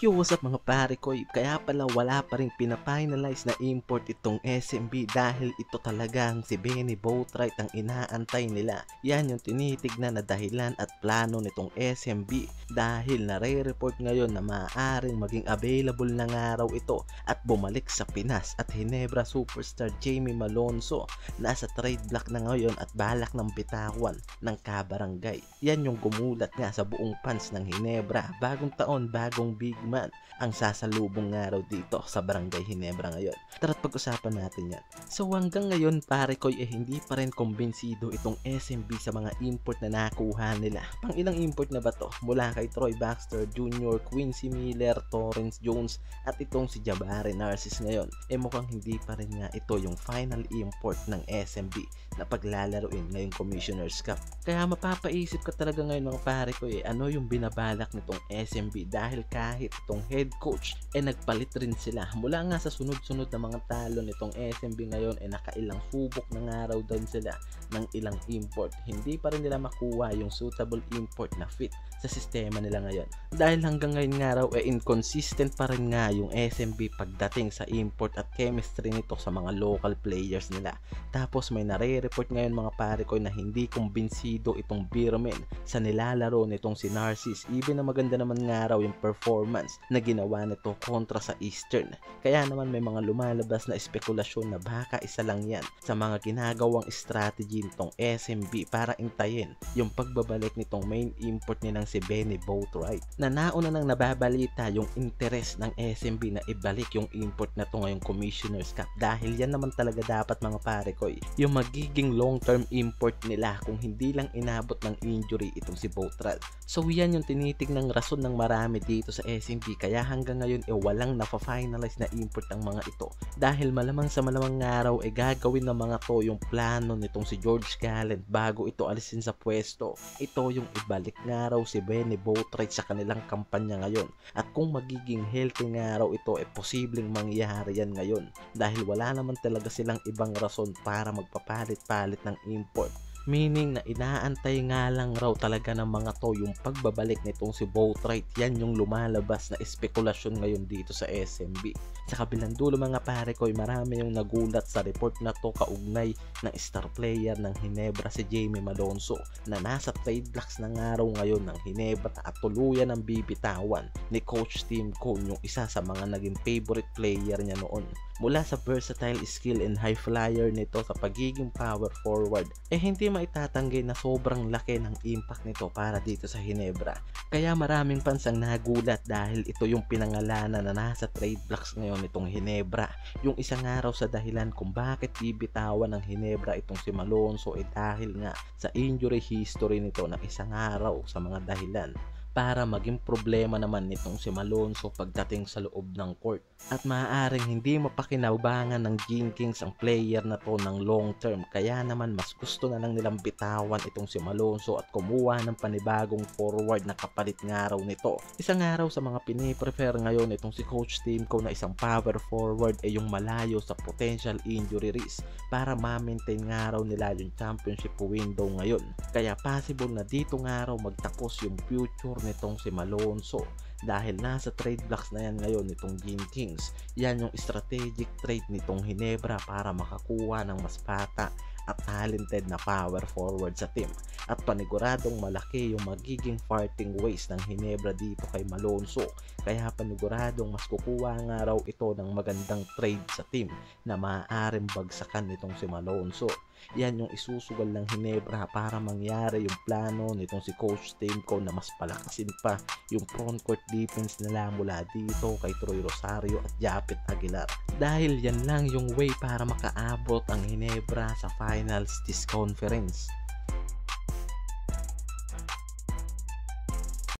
Yo, what's up mga pare ko? Kaya pala wala pa rin pinafinalize na import itong SMB dahil ito talagang si Benny Boatwright ang inaantay nila. Yan yung tinitignan na dahilan at plano nitong SMB dahil nare-report ngayon na maaaring maging available na araw ito at bumalik sa Pinas at Ginebra superstar Jamie Malonzo nasa trade block na ngayon at balak ng bitawan ng kabarangay. Yan yung gumulat nga sa buong fans ng Ginebra. Bagong taon, bagong big man ang sasalubong araw dito sa Barangay Ginebra ngayon. Tara't pag-usapan natin yan. So hanggang ngayon pare ko hindi pa rin kumbinsido itong SMB sa mga import na nakuha nila. Pang ilang import na ba to? Mula kay Troy Baxter Jr., Quincy Miller, Torrance Jones at itong si Jabari Narcisse ngayon. Mukhang hindi pa rin nga ito yung final import ng SMB na paglalaruin ngayong Commissioner's Cup. Kaya mapapaisip ka talaga ngayon mga pare ko ano yung binabalak nitong SMB dahil kahit itong head coach nagpalit rin sila. Mula nga sa sunod-sunod na mga talo nitong SMB ngayon nakailang subok ng araw doon sila ng ilang import. Hindi pa rin nila makuha yung suitable import na fit sa sistema nila ngayon. Dahil hanggang ngayon nga raw inconsistent pa rin nga yung SMB pagdating sa import at chemistry nito sa mga local players nila. Tapos may nare-report ngayon mga pare ko na hindi kumbinsido itong Beermen sa nilalaro nitong si Narcisse, even na maganda naman nga raw yung performance na ginawa nito kontra sa Eastern. Kaya naman may mga lumalabas na espekulasyon na baka isa lang yan sa mga ginagawang strategy nitong SMB para intayin yung pagbabalik nitong main import nilang si Benny Boatwright, na nauna nang nababalita yung interest ng SMB na ibalik yung import na to ngayong Commissioner's Cup dahil yan naman talaga dapat mga pare ko yung magiging long term import nila kung hindi lang inabot ng injury itong si Boatwright. So yan yung tinitignang rason ng marami dito sa SMB kaya hanggang ngayon walang nafa-finalize na import ang mga ito dahil malamang sa malamang araw gagawin ng mga to yung plano nitong si George Gallant bago ito alisin sa pwesto. Ito yung ibalik nga raw si Benny Boatwright sa kanilang kampanya ngayon at kung magiging healthy nga raw ito posibleng mangyari yan ngayon dahil wala naman talaga silang ibang rason para magpapalit-palit ng import. Meaning na inaantay nga lang raw talaga ng mga to yung pagbabalik nitong si Boatwright. Yan yung lumalabas na espekulasyon ngayon dito sa SMB. Sa kabilang dulo mga pare ko marami yung nagulat sa report na to kaugnay ng star player ng Ginebra si Jamie Malonzo na nasa trade blocks na nga raw ngayon ng Ginebra at tuluyan ng bibitawan ni Coach Tim Cone, yung isa sa mga naging favorite player niya noon. Mula sa versatile skill and high flyer nito sa pagiging power forward hindi maitatanggi na sobrang laki ng impact nito para dito sa Ginebra. Kaya maraming fans ang nagulat dahil ito yung pinangalanan na nasa trade blocks ngayon nitong Ginebra. Yung isang araw sa dahilan kung bakit bibitawan ng Ginebra itong si Malonzo dahil nga sa injury history nito ng isang araw sa mga dahilan para maging problema naman nitong si Malonzo pagdating sa loob ng court. At maaaring hindi mapakinabangan ng Gene Kings ang player na to ng long term. Kaya naman mas gusto na lang nilang bitawan itong si Malonzo at kumuha ng panibagong forward na kapalit nga raw nito. Isang araw sa mga piniprefer ngayon itong si Coach Tim Cone na isang power forward yung malayo sa potential injury risk para ma-maintain nga raw nila yung championship window ngayon. Kaya possible na dito nga raw magtapos yung future nitong si Malonzo dahil nasa trade blocks na yan ngayon nitong Gene Kings. Yan yung strategic trade nitong Ginebra para makakuha ng mas bata at talented na power forward sa team. At paniguradong malaki yung magiging parting ways ng Ginebra dito kay Malonzo. Kaya paniguradong mas kukuha nga raw ito ng magandang trade sa team na maaaring bagsakan nitong si Malonzo. Yan yung isusugal ng Ginebra para mangyari yung plano nitong si Coach Tim Cone na mas palakasin pa yung frontcourt defense nila mula dito kay Troy Rosario at Japet Aguilar. Dahil yan lang yung way para makaabot ang Ginebra sa finals this conference.